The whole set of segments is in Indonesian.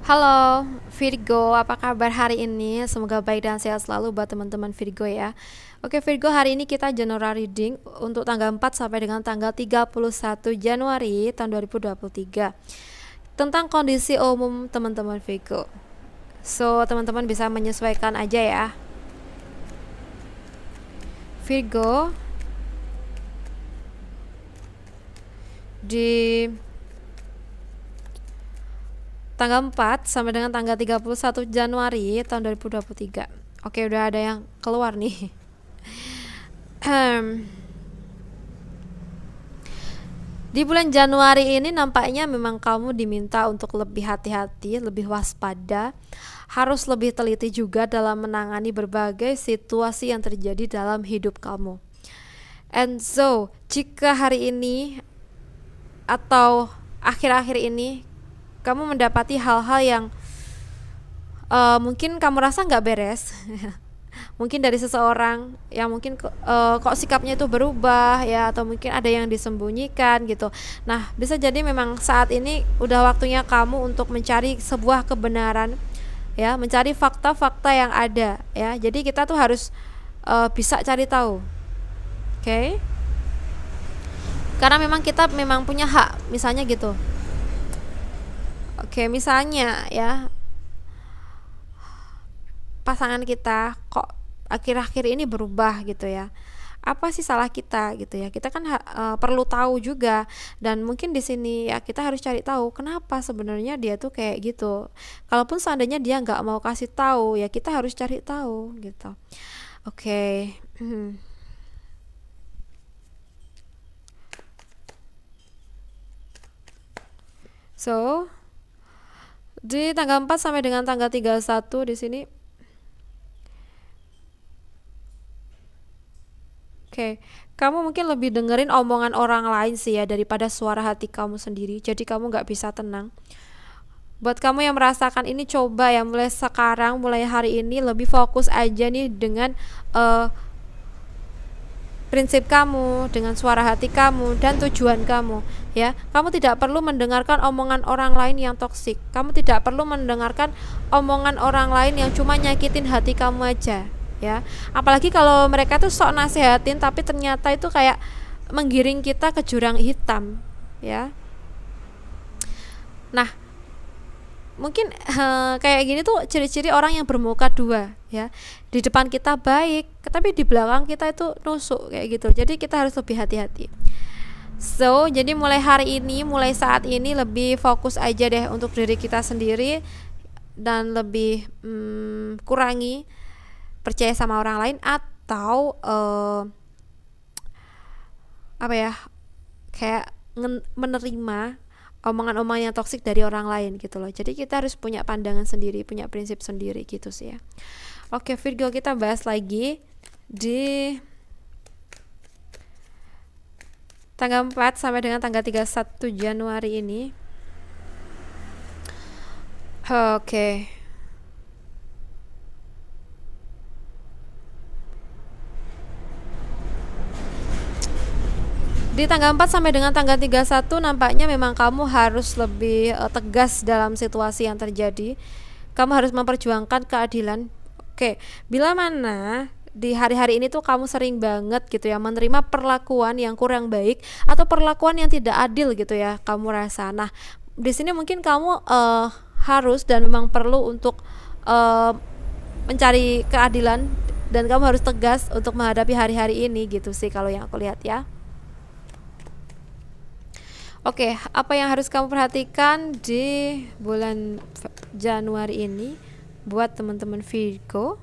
Halo Virgo, apa kabar hari ini? Semoga baik dan sehat selalu buat teman-teman Virgo ya. Oke Virgo, hari ini kita general reading untuk tanggal 4 sampai dengan tanggal 31 Januari tahun 2023 tentang kondisi umum teman-teman Virgo. So, teman-teman bisa menyesuaikan aja ya. Virgo, di tanggal 4 sampai dengan tanggal 31 Januari tahun 2023. Oke, udah ada yang keluar nih. Di bulan Januari ini nampaknya memang kamu diminta untuk lebih hati-hati, lebih waspada, harus lebih teliti juga dalam menangani berbagai situasi yang terjadi dalam hidup kamu. And so, jika hari ini atau akhir-akhir ini kamu mendapati hal-hal yang mungkin kamu rasa nggak beres, mungkin dari seseorang yang mungkin kok sikapnya itu berubah ya, atau mungkin ada yang disembunyikan gitu. Nah, bisa jadi memang saat ini udah waktunya kamu untuk mencari sebuah kebenaran ya, mencari fakta-fakta yang ada ya. Jadi kita tuh harus bisa cari tahu. Oke? Karena memang kita memang punya hak, misalnya gitu. Oke, misalnya ya, pasangan kita kok akhir-akhir ini berubah gitu ya. Apa sih salah kita gitu ya? Kita kan perlu tahu juga, dan mungkin di sini ya kita harus cari tahu kenapa sebenarnya dia tuh kayak gitu. Kalaupun seandainya dia nggak mau kasih tahu, ya kita harus cari tahu gitu. Oke. So, di tanggal 4 sampai dengan tanggal 31 di sini. Oke, kamu mungkin lebih dengerin omongan orang lain sih ya daripada suara hati kamu sendiri. Jadi kamu nggak bisa tenang. Buat kamu yang merasakan ini, coba ya mulai sekarang, mulai hari ini lebih fokus aja nih dengan prinsip kamu, dengan suara hati kamu dan tujuan kamu ya. Kamu tidak perlu mendengarkan omongan orang lain yang toksik. Kamu tidak perlu mendengarkan omongan orang lain yang cuma nyakitin hati kamu aja ya. Apalagi kalau mereka tuh sok nasehatin tapi ternyata itu kayak menggiring kita ke jurang hitam ya. Nah, mungkin kayak gini tuh ciri-ciri orang yang bermuka dua ya. Di depan kita baik, tapi di belakang kita itu nusuk kayak gitu. Jadi kita harus lebih hati-hati. So, jadi mulai hari ini, mulai saat ini lebih fokus aja deh untuk diri kita sendiri, dan lebih kurangi percaya sama orang lain, atau apa ya, kayak menerima omongan-omongan yang toksik dari orang lain gitu loh. Jadi kita harus punya pandangan sendiri, punya prinsip sendiri gitu sih ya. Oke Virgo, kita bahas lagi di tanggal 4 sampai dengan tanggal 31 Januari ini. Oke. Di tanggal 4 sampai dengan tanggal 31 nampaknya memang kamu harus lebih tegas dalam situasi yang terjadi. Kamu harus memperjuangkan keadilan. Oke, bila mana di hari-hari ini tuh kamu sering banget gitu ya menerima perlakuan yang kurang baik atau perlakuan yang tidak adil gitu ya, kamu rasa. Nah, di sini mungkin kamu harus dan memang perlu untuk mencari keadilan, dan kamu harus tegas untuk menghadapi hari-hari ini gitu sih kalau yang aku lihat ya. Oke, apa yang harus kamu perhatikan di bulan Januari ini buat teman-teman Virgo?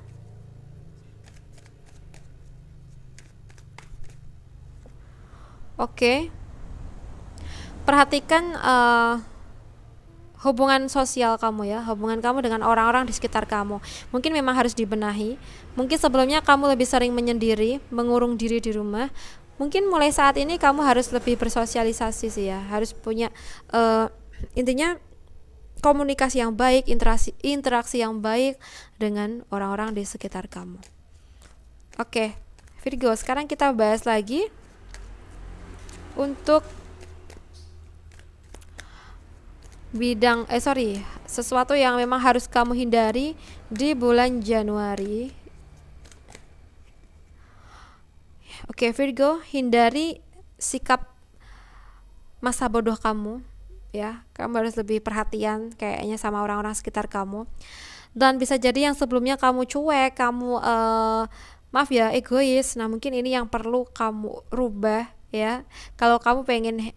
Oke, perhatikan hubungan sosial kamu ya, hubungan kamu dengan orang-orang di sekitar kamu. Mungkin memang harus dibenahi. Mungkin sebelumnya kamu lebih sering menyendiri, mengurung diri di rumah. Mungkin mulai saat ini kamu harus lebih bersosialisasi sih ya, harus punya intinya komunikasi yang baik, interaksi yang baik dengan orang-orang di sekitar kamu. Oke, Virgo, sekarang kita bahas lagi untuk sesuatu yang memang harus kamu hindari di bulan Januari. Oke, Virgo, hindari sikap masa bodoh kamu ya. Kamu harus lebih perhatian kayaknya sama orang-orang sekitar kamu. Dan bisa jadi yang sebelumnya kamu cuek, kamu maaf ya, egois. Nah, mungkin ini yang perlu kamu rubah ya. Kalau kamu pengen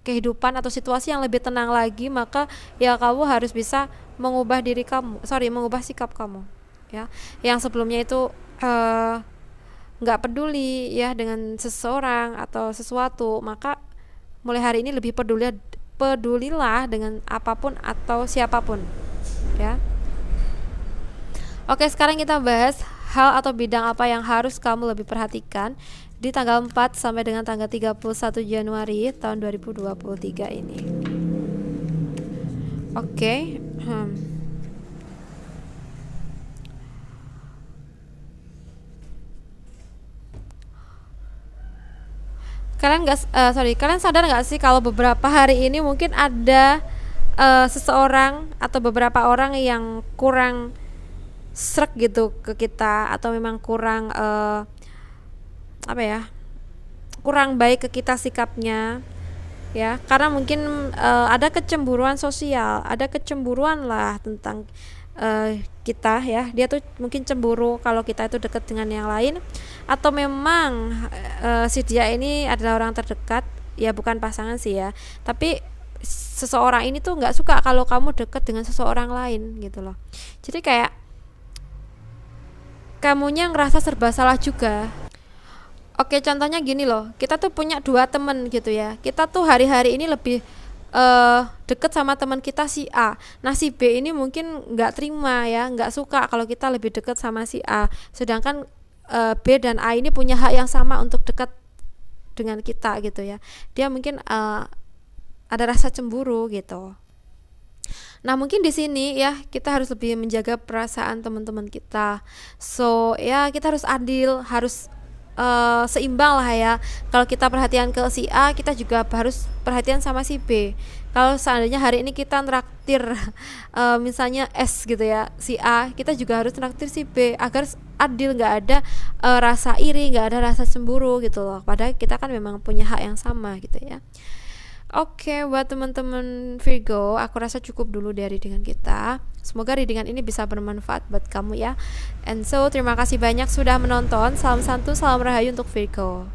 kehidupan atau situasi yang lebih tenang lagi, maka ya kamu harus bisa mengubah mengubah sikap kamu ya. Yang sebelumnya itu nggak peduli ya dengan seseorang atau sesuatu, maka mulai hari ini lebih pedulilah dengan apapun atau siapapun ya. Oke, sekarang kita bahas hal atau bidang apa yang harus kamu lebih perhatikan di tanggal 4 sampai dengan tanggal 31 Januari tahun 2023 ini. Oke. Kalian sadar nggak sih kalau beberapa hari ini mungkin ada seseorang atau beberapa orang yang kurang srek gitu ke kita, atau memang kurang kurang baik ke kita sikapnya ya, karena mungkin ada kecemburuan sosial, ada kecemburuan lah tentang kita ya. Dia tuh mungkin cemburu kalau kita itu dekat dengan yang lain, atau memang si dia ini adalah orang terdekat ya, bukan pasangan sih ya, tapi seseorang ini tuh nggak suka kalau kamu dekat dengan seseorang lain gitu loh. Jadi kayak kamunya ngerasa serba salah juga. Oke, contohnya gini loh, kita tuh punya 2 temen gitu ya, kita tuh hari-hari ini lebih deket sama teman kita si A. Nah, si B ini mungkin nggak terima ya, nggak suka kalau kita lebih deket sama si A, sedangkan B dan A ini punya hak yang sama untuk dekat dengan kita gitu ya. Dia mungkin ada rasa cemburu gitu. Nah, mungkin di sini ya kita harus lebih menjaga perasaan teman-teman kita. So ya, kita harus adil, harus seimbang lah ya. Kalau kita perhatian ke si A, kita juga harus perhatian sama si B. Kalau seandainya hari ini kita nraktir misalnya S gitu ya, si A, kita juga harus nraktir si B agar adil, nggak ada rasa iri, nggak ada rasa cemburu gitu loh. Padahal kita kan memang punya hak yang sama gitu ya. Oke, buat teman-teman Virgo, aku rasa cukup dulu dari readingan kita. Semoga readingan ini bisa bermanfaat buat kamu ya. And so, terima kasih banyak sudah menonton. Salam santu, salam rahayu untuk Virgo.